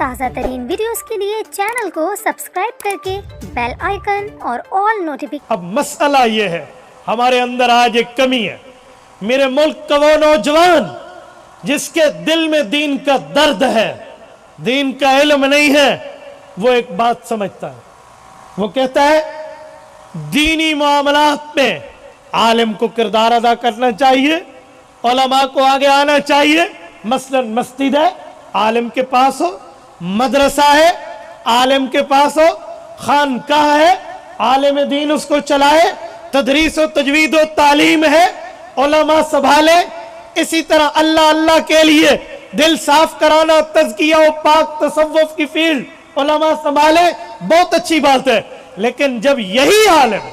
تازہ ترین ویڈیوز کے لیے چینل کو سبسکرائب کر کے بیل آئیکن اور آل نوٹیفیکیشن۔ اب مسئلہ یہ ہے، ہمارے اندر آج ایک کمی ہے۔ میرے ملک کا وہ نوجوان جس کے دل میں دین کا درد ہے، دین کا علم نہیں ہے، وہ ایک بات سمجھتا ہے، وہ کہتا ہے دینی معاملات میں عالم کو کردار ادا کرنا چاہیے، علماء کو آگے آنا چاہیے۔ مثلا مسجد ہے، عالم کے پاس ہو، مدرسہ ہے، عالم کے پاس ہو، خانقاہ ہے، عالم دین اس کو چلائے، تدریس و تجوید و تعلیم ہے، علماء سنبھالے۔ اسی طرح اللہ اللہ کے لیے دل صاف کرانا، تزکیہ و پاک تصوف کی فیلڈ علماء سنبھالے، بہت اچھی بات ہے۔ لیکن جب یہی عالم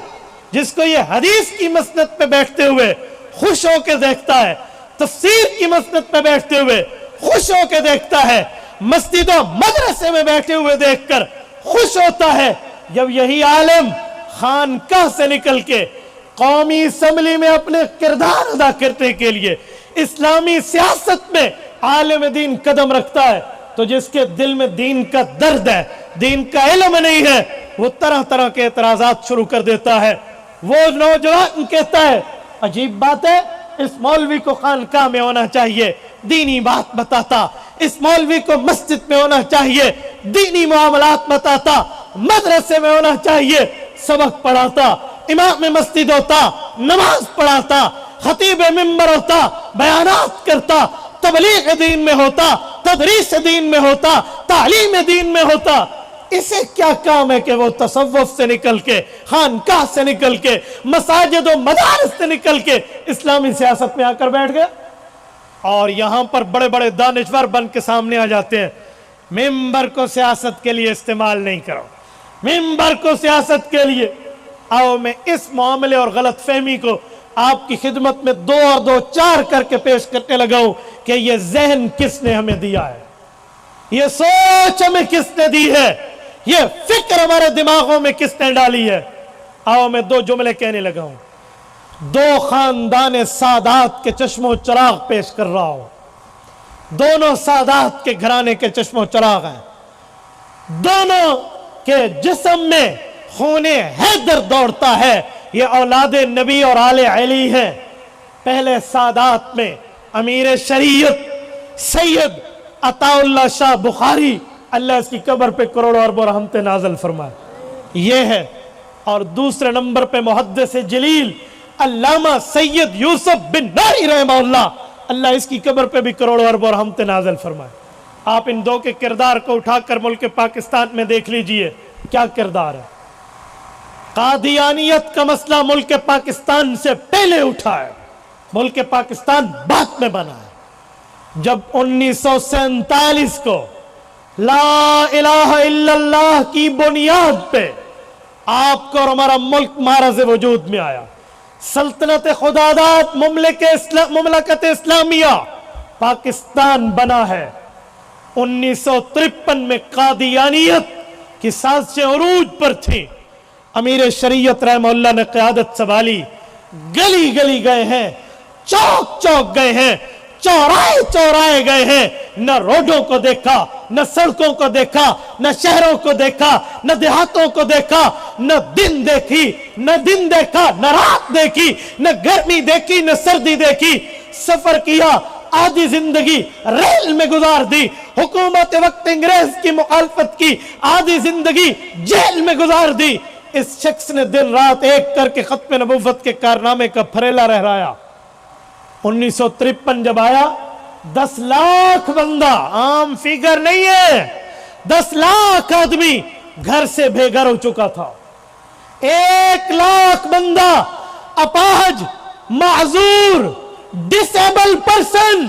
جس کو یہ حدیث کی مسند پہ بیٹھتے ہوئے خوش ہو کے دیکھتا ہے، تفسیر کی مسند پہ بیٹھتے ہوئے خوش ہو کے دیکھتا ہے، مسجد و مدرسے میں بیٹھے ہوئے دیکھ کر خوش ہوتا ہے، جب یہی عالم خانقاہ سے نکل کے قومی اسمبلی میں اپنے کردار ادا کرنے کے لیے اسلامی سیاست میں عالم دین قدم رکھتا ہے، تو جس کے دل میں دین کا درد ہے، دین کا علم نہیں ہے، وہ طرح طرح کے اعتراضات شروع کر دیتا ہے۔ وہ نوجوان کہتا ہے عجیب بات ہے، اس مولوی کو خانقاہ میں ہونا چاہیے، دینی بات بتاتا، اس مولوی کو مسجد میں ہونا چاہیے، دینی معاملات بتاتا، مدرسے میں ہونا چاہیے، سبق پڑھاتا، امام مسجد ہوتا، نماز پڑھاتا، خطیب منبر ہوتا، بیانات کرتا، تبلیغ دین میں ہوتا، تدریس دین میں ہوتا، تعلیم دین میں ہوتا۔ اسے کیا کام ہے کہ وہ تصوف سے نکل کے، خانقاہ سے نکل کے، مساجد و مدارس سے نکل کے اسلامی سیاست میں آ کر بیٹھ گیا؟ اور یہاں پر بڑے بڑے دانشور بن کے سامنے آ جاتے ہیں، ممبر کو سیاست کے لیے استعمال نہیں کرو، ممبر کو سیاست کے لیے۔ آؤ میں اس معاملے اور غلط فہمی کو آپ کی خدمت میں 2 اور 2 4 کر کے پیش کرنے لگا ہوں کہ یہ ذہن کس نے ہمیں دیا ہے، یہ سوچ ہمیں کس نے دی ہے، یہ فکر ہمارے دماغوں میں کس نے ڈالی ہے۔ آؤ میں 2 جملے کہنے لگا ہوں، 2 خاندان سادات کے چشم و چراغ پیش کر رہا ہوں۔ دونوں سادات کے گھرانے کے چشم و چراغ ہیں، دونوں کے جسم میں خون حیدر دوڑتا ہے، یہ اولاد نبی اور آل علی ہیں۔ پہلے سادات میں امیر شریعت سید عطا اللہ شاہ بخاری، اللہ اس کی قبر پہ کروڑوں اربوں رحمتیں نازل فرمائے، یہ ہے۔ اور دوسرے نمبر پہ محدث جلیل علامہ سید یوسف بن ناری رحمہ اللہ، اللہ اس کی قبر پہ بھی کروڑوں اربوں رحمتیں نازل فرمائے۔ آپ ان 2 کے کردار کو اٹھا کر ملک پاکستان میں دیکھ لیجئے، کیا کردار ہے۔ قادیانیت کا مسئلہ ملک پاکستان سے پہلے اٹھا ہے، ملک پاکستان بعد میں بنا ہے۔ جب 1947 کو لا الہ الا اللہ کی بنیاد پہ آپ کو اور ہمارا ملک معرض وجود میں آیا، سلطنت خداداد مملکت اسلامیہ پاکستان بنا ہے۔ 1953 میں قادیانیت کی سازشیں عروج پر تھیں، امیر شریعت رحمہ اللہ نے قیادت سنبھالی، گلی گلی گئے ہیں، چوک چوک گئے ہیں، چوراہے چوراہے گئے ہیں، نہ روڈوں کو دیکھا، نہ سڑکوں کو دیکھا، نہ شہروں کو دیکھا، نہ دیہاتوں کو دیکھا، نہ دن دیکھا، نہ رات دیکھی، نہ گرمی دیکھی، نہ سردی دیکھی، سفر کیا، آدھی زندگی ریل میں گزار دی، حکومت وقت انگریز کی مخالفت کی، آدھی زندگی جیل میں گزار دی۔ اس شخص نے دن رات ایک کر کے ختم نبوت کے کارنامے کا پھریلا رہرایا۔ 1953 جب آیا، 10 لاکھ بندہ، عام فیگر نہیں ہے، 10 لاکھ آدمی گھر سے بے گھر ہو چکا تھا۔ 1 لاکھ بندہ اپاہج، معذور، ڈسیبل پرسن،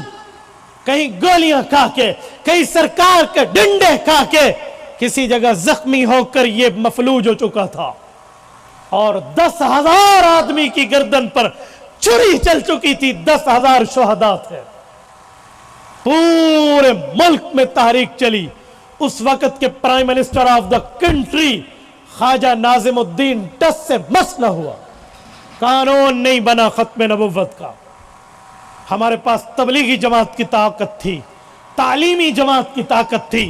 کہیں گولیاں کھا کے، کہیں سرکار کے ڈنڈے کھا کے، کسی جگہ زخمی ہو کر یہ مفلوج ہو چکا تھا۔ اور 10,000 آدمی کی گردن پر چھری چل چکی تھی، 10,000 شہداء تھے۔ پورے ملک میں تحریک چلی۔ اس وقت کے prime minister of the country Khawaja Nazimuddin ٹس سے مسئلہ ہوا، قانون نہیں بنا ختم نبوت کا۔ ہمارے پاس تبلیغی جماعت کی طاقت تھی، تعلیمی جماعت کی طاقت تھی،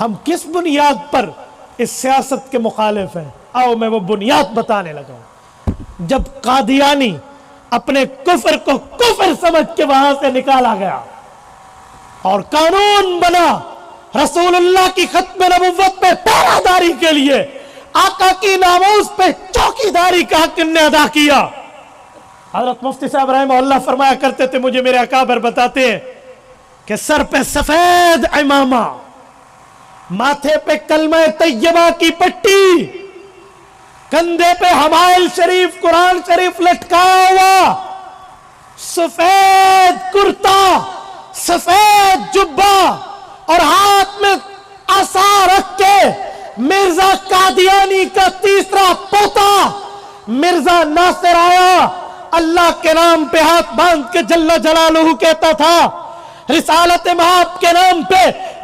ہم کس بنیاد پر اس سیاست کے مخالف ہیں؟ آؤ میں وہ بنیاد بتانے لگا ہوں۔ جب قادیانی اپنے کفر کو کفر سمجھ کے وہاں سے نکالا گیا اور قانون بنا رسول اللہ کی ختم نبوت پہ پہرہ داری کے لیے، آقا کی ناموس پہ چوکی داری کا حق نے ادا کیا۔ حضرت مفتی صاحب رحمہ اللہ فرمایا کرتے تھے، مجھے میرے اکابر بتاتے ہیں کہ سر پہ سفید عمامہ، ماتھے پہ کلمہ طیبہ کی پٹی، کندھے پہ حمائل شریف قرآن شریف لٹکایا ہوا، سفید کرتا، سفید جبہ اور ہاتھ میں عصا رکھ کے مرزا قادیانی کا تیسرا پوتا مرزا ناصر آیا، اللہ کے نام پہ ہاتھ باندھ کے جل جلالہ کہتا تھا، رسالت مآب کے نام پہ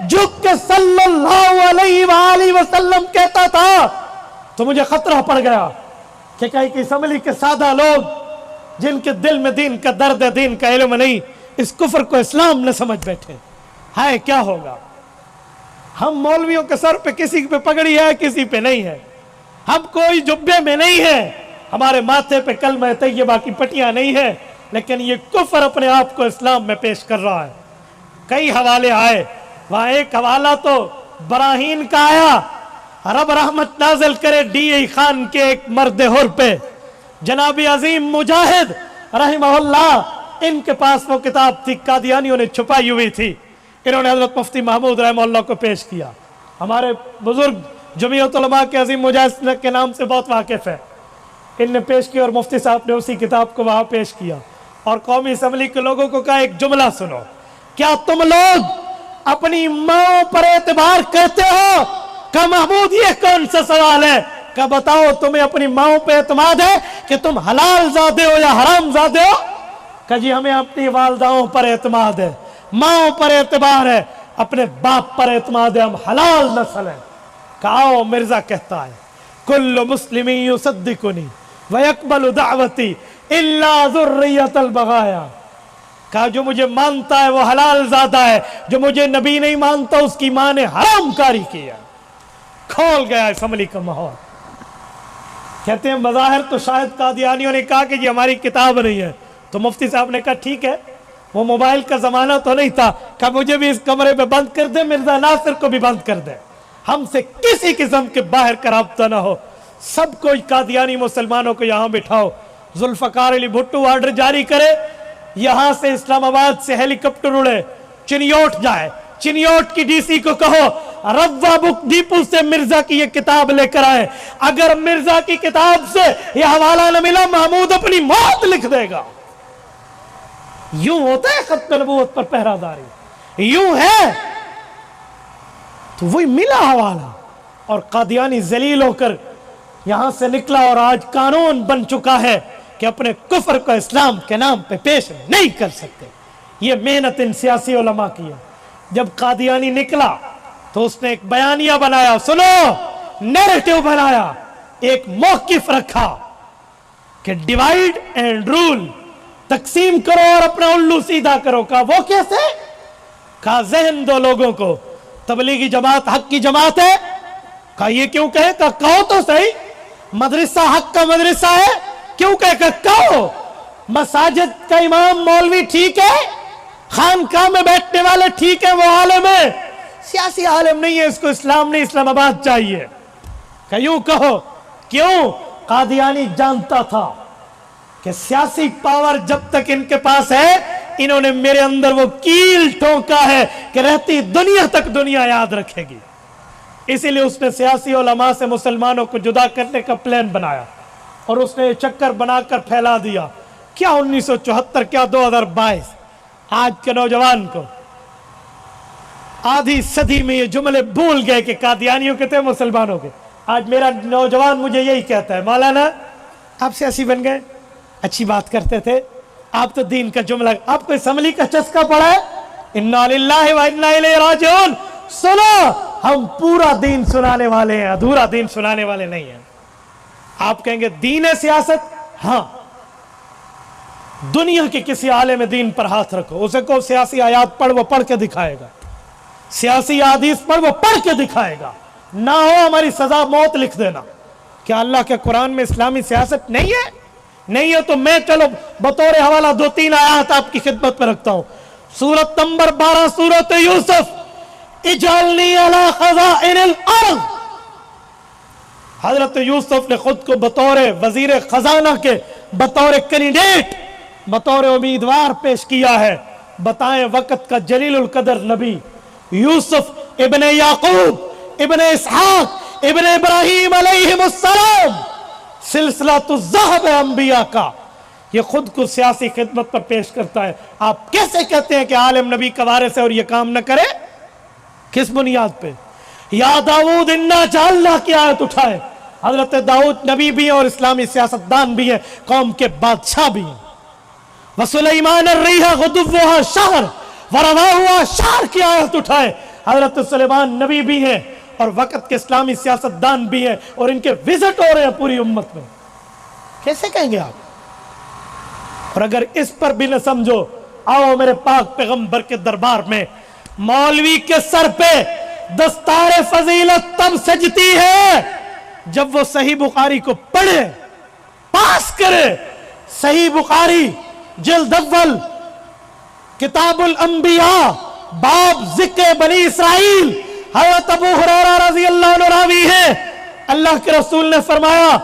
جھک کے صلی اللہ علیہ وآلہ وسلم کہتا تھا۔ تو مجھے خطرہ پڑ گیا کہ کہیں کی اسمبلی کے سادہ لوگ جن کے دل میں دین کا درد ہے، دین کا علم نہیں، اس کفر کو اسلام نہ سمجھ بیٹھے، ہائے کیا ہوگا؟ ہم مولویوں کے سر پہ کسی پہ پگڑی ہے، کسی پہ نہیں ہے، ہم کوئی جبے میں نہیں ہے، ہمارے ماتھے پہ کلمہ طیبہ کی پٹیاں نہیں ہے، لیکن یہ کفر اپنے آپ کو اسلام میں پیش کر رہا ہے۔ کئی حوالے آئے، وہاں ایک حوالہ تو براہین کا آیا، رب رحمت نازل کرے ڈی ای خان کے ایک مرد حر پہ، جناب عظیم مجاہد رحمہ اللہ، ان کے پاس وہ کتاب تھی، قادیانیوں نے چھپائی ہوئی تھی، انہوں نے حضرت مفتی محمود رحمہ اللہ کو پیش کیا۔ ہمارے بزرگ جمعیت علماء کے عظیم مجاہد کے نام سے بہت واقف ہے، ان نے پیش کیا اور مفتی صاحب نے اسی کتاب کو وہاں پیش کیا اور قومی اسمبلی کے لوگوں کو کہا ایک جملہ سنو، کیا تم لوگ اپنی ماں پر اعتبار کرتے ہو؟ کہ محمود یہ کون سا سوال ہے؟ کہ بتاؤ تمہیں اپنی ماں پہ اعتماد ہے کہ تم حلال زادے ہو یا حرام زادے ہو؟ کہ جی ہمیں اپنی والداؤں پر اعتماد ہے، ماں پر اعتبار ہے، اپنے باپ پر اعتماد ہے، ہم حلال نسل ہیں۔ کہاؤ مرزا کہتا ہے کل مسلم یصدقنی ویقبل دعوتی الا ذریۃ البغایا، کہا جو مجھے مانتا ہے وہ حلال زادہ ہے، جو مجھے نبی نہیں مانتا اس کی ماں نے حرام کاری کیا۔ کھول گیا اسمبلی کا ماحول۔ کہتے ہیں بظاہر تو شاید قادیانیوں نے کہا کہ جی ہماری کتاب نہیں ہے، تو مفتی صاحب نے کہا ٹھیک ہے، وہ موبائل کا زمانہ تو نہیں تھا، کہ مجھے بھی اس کمرے پہ بند کر دے، مرزا ناصر کو بھی بند کر دے، ہم سے کسی قسم کے باہر کا رابطہ نہ ہو، سب کو قادیانی مسلمانوں کو یہاں بٹھاؤ، ذوالفقار علی بھٹو آرڈر جاری کرے، یہاں سے اسلام آباد سے ہیلی کاپٹر اڑے، چنیوٹ جائے، چنیوٹ کی ڈی سی کو کہو روا بک ڈیپو سے مرزا کی یہ کتاب لے کر آئے، اگر مرزا کی کتاب سے یہ حوالہ نہ ملا محمود اپنی موت لکھ دے گا۔ یوں ہوتا ہے ختم نبوت پر پہرہ داری، یوں ہے۔ تو وہی ملا حوالہ اور قادیانی ذلیل ہو کر یہاں سے نکلا اور آج قانون بن چکا ہے کہ اپنے کفر کو اسلام کے نام پہ پیش نہیں کر سکتے۔ یہ محنت ان سیاسی علماء کی ہے۔ جب قادیانی نکلا تو اس نے ایک بیانیہ بنایا، سنو، نیریٹو بنایا، ایک موقف رکھا کہ ڈیوائیڈ اینڈ رول، تقسیم کرو اور اپنا الو سیدھا کرو۔ کہا وہ کیسے؟ کہا ذہن دو لوگوں کو، تبلیغی جماعت حق کی جماعت ہے۔ کہا یہ کیوں کہے؟ کہا کہو تو صحیح، مدرسہ حق کا مدرسہ ہے، کیوں کہے؟ کہ کہو مساجد کا امام مولوی ٹھیک ہے، خانقاہ میں بیٹھنے والے ٹھیک ہے، وہ عالم ہے، سیاسی عالم نہیں ہے، اس کو اسلام نہیں اسلام آباد چاہیے۔ کہ یوں کہو۔ کیوں؟ قادیانی جانتا تھا کہ سیاسی پاور جب تک ان کے پاس ہے، انہوں نے میرے اندر وہ کیل ٹھونکا ہے کہ رہتی دنیا تک دنیا یاد رکھے گی۔ اسی لیے اس نے سیاسی علماء سے مسلمانوں کو جدا کرنے کا پلان بنایا اور اس نے چکر بنا کر پھیلا دیا۔ کیا 1974، کیا 2022، آج کے نوجوان کو آدھی صدی میں یہ جملے بھول گئے کہ قادیانیوں کے تھے مسلمانوں کے۔ آج میرا نوجوان مجھے یہی کہتا ہے، مولانا آپ سیاسی بن گئے، اچھی بات کرتے تھے، آپ تو دین کا جملہ، آپ کو اسمبلی کا چسکا پڑا ہے، انا للہ و انا الیہ راجعون۔ سنو، ہم پورا دین سنانے والے ہیں، ادھورا دین سنانے والے نہیں ہیں۔ آپ کہیں گے دین ہے سیاست؟ ہاں، دنیا کے کسی عالم دین پر ہاتھ رکھو، اسے کو سیاسی آیات پڑھ، وہ پڑھ کے دکھائے گا۔ سیاسی حدیث پر وہ پڑھ کے دکھائے گا، نہ ہو ہماری سزا موت لکھ دینا۔ کیا اللہ کے قرآن میں اسلامی سیاست نہیں ہے؟ نہیں ہے تو میں چلو بطور حوالہ 2-3 آیات آپ کی خدمت میں رکھتا ہوں۔ سورت نمبر 12 سورت یوسف، اجعلنی علی خزائن الارض۔ حضرت یوسف نے خود کو بطور وزیر خزانہ کے، بطور کینڈیڈیٹ، بطور امیدوار پیش کیا ہے۔ بتائیں وقت کا جلیل القدر نبی یوسف ابن یعقوب ابن اسحاق ابن ابراہیم علیہ السلام، سلسلہ الذہب انبیاء کا، یہ خود کو سیاسی خدمت پر پیش کرتا ہے۔ آپ کیسے کہتے ہیں کہ عالم نبی کا وارث ہے اور یہ کام نہ کرے؟ کس بنیاد پہ؟ یا داؤد انا جعلنا کی آیت اٹھائے۔ حضرت داؤد نبی بھی ہیں اور اسلامی سیاستدان بھی ہیں، قوم کے بادشاہ بھی ہیں۔ وسلیمان الریح غدوها شہر ورواها شہر کی آیت اٹھائے۔ حضرت سلیمان نبی بھی ہیں اور وقت کے اسلامی سیاستدان بھی ہیں، اور ان کے وزٹ ہو رہے ہیں پوری امت میں۔ کیسے کہیں گے آپ؟ اور اگر اس پر بھی نہ سمجھو، آؤ میرے پاک پیغمبر کے دربار میں۔ مولوی کے سر پہ دستار فضیلت تب سجتی ہے جب وہ صحیح بخاری کو پڑھے، پاس کرے۔ صحیح بخاری جلد اول کتاب الانبیاء باب ذکر بنی اسرائیل، حضرت ابو ہریرہ رضی اللہ عنہ راوی ہے، اللہ کے رسول نے فرمایا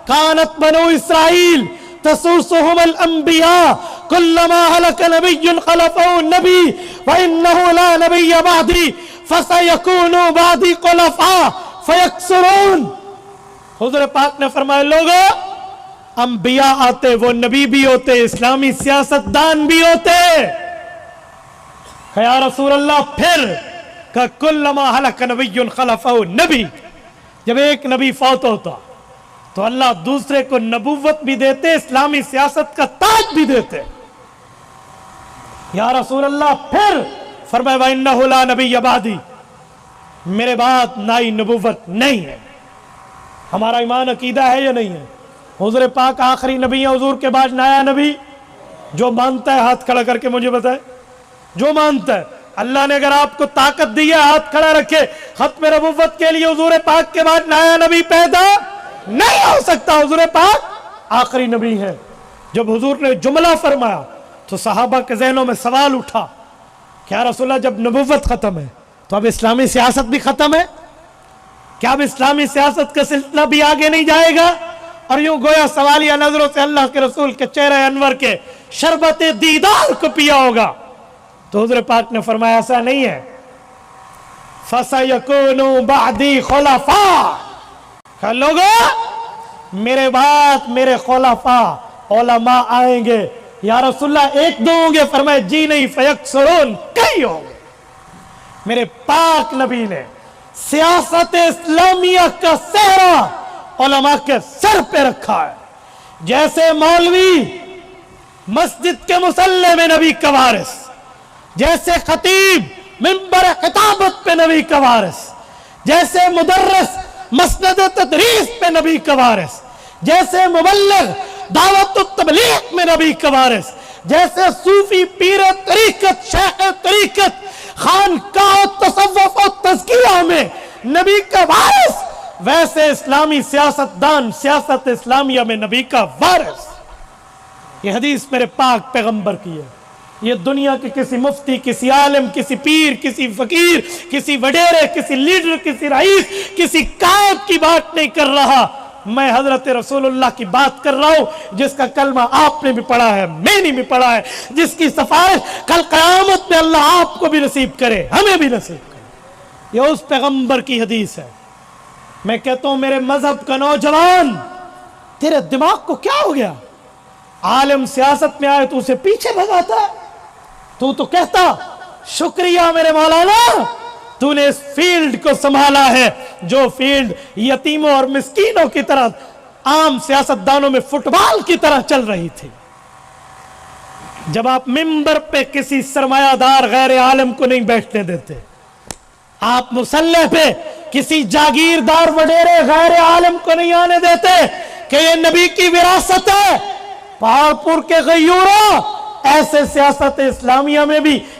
کانت بنو اسرائیل تسوسهم الانبیاء کلما ہلک نبی خلفہ النبی وانہ لا نبی بعدی فسیکون بعدی خلفاء فیکثرون۔ حضور پاک نے فرمایا لوگوں، انبیاء آتے وہ نبی بھی ہوتے، اسلامی سیاستدان بھی ہوتے۔ یا رسول اللہ پھر کہ کلما ہلک نبی خلفہ نبی، جب ایک نبی فوت ہوتا تو اللہ دوسرے کو نبوت بھی دیتے، اسلامی سیاست کا تاج بھی دیتے۔ یا رسول اللہ پھر فرمایا وَإِنَّهُ لَا نَبِيَّ بَعْدِي، میرے بعد نئی نبوت نہیں ہے۔ ہمارا ایمان عقیدہ ہے یا نہیں ہے؟ حضور پاک آخری نبی ہے، حضور کے بعد نیا نبی؟ جو مانتا ہے ہاتھ کھڑا کر کے مجھے بتائے، جو مانتا ہے۔ اللہ نے اگر آپ کو طاقت دی ہے، ہاتھ کھڑا رکھے، ختم نبوت کے لیے حضور پاک کے بعد نیا نبی پیدا نہیں ہو سکتا۔ حضور پاک آخری نبی ہے۔ جب حضور نے جملہ فرمایا تو صحابہ کے ذہنوں میں سوال اٹھا، کیا رسول اللہ جب نبوت ختم ہے تو اب اسلامی سیاست بھی ختم ہے؟ کیا اب اسلامی سیاست کا سلسلہ بھی آگے نہیں جائے گا؟ اور یوں گویا سوالیہ نظروں سے اللہ کے رسول کے چہرہ انور کے شربت دیدار کو پیا ہوگا۔ تو حضور پاک نے فرمایا ایسا نہیں ہے، فَسَيَكُونُ بَعْدِي خُلَفَاءَ، کہ لوگوں میرے بعد میرے خلفاء علماء آئیں گے۔ یا رسول اللہ ایک دو ہوں گے؟ فرمایا جی نہیں، فَيَكْسُرُونَ، کئی ہوں گے۔ میرے پاک نبی نے سیاست اسلامیہ کا سہرا علماء کے سر پہ رکھا ہے۔ جیسے مولوی مسجد کے مصلی میں نبی کا وارث، جیسے خطیب منبر خطابت پہ نبی کا وارث، جیسے مدرس مسند تدریس پہ نبی کا وارث، جیسے مبلغ دعوت التبلیغ میں نبی کا وارث، جیسے صوفی پیر طریقت شیخ طریقت خانقاہ تصوف و تزکیہ میں نبی کا وارث، ویسے اسلامی سیاستدان سیاست اسلامیہ میں نبی کا وارث۔ یہ حدیث میرے پاک پیغمبر کی ہے۔ یہ دنیا کے کسی مفتی، کسی عالم، کسی پیر، کسی فقیر، کسی وڈیرے، کسی لیڈر، کسی رئیس، کسی قائد کی بات نہیں کر رہا، میں حضرت رسول اللہ کی بات کر رہا ہوں، جس کا کلمہ آپ نے بھی پڑھا ہے، میں نے بھی پڑھا ہے، جس کی سفارش کل قیامت میں اللہ آپ کو بھی نصیب کرے، ہمیں بھی نصیب کرے۔ یہ اس پیغمبر کی حدیث ہے۔ میں کہتا ہوں میرے مذہب کا نوجوان، تیرے دماغ کو کیا ہو گیا؟ عالم سیاست میں آئے تو اسے پیچھے بھگاتا ہے۔ تو کہتا شکریہ میرے مولانا، تو نے اس فیلڈ کو سنبھالا ہے جو فیلڈ یتیموں اور مسکینوں کی طرح عام سیاستدانوں میں فٹ بال کی طرح چل رہی تھی۔ جب آپ ممبر پہ کسی سرمایہ دار غیر عالم کو نہیں بیٹھنے دیتے، آپ مصلی پہ کسی جاگیردار وڈیرے غیر عالم کو نہیں آنے دیتے کہ یہ نبی کی وراثت ہے، پہاڑ پور کے غیوروں، ایسے سیاست اسلامیہ میں بھی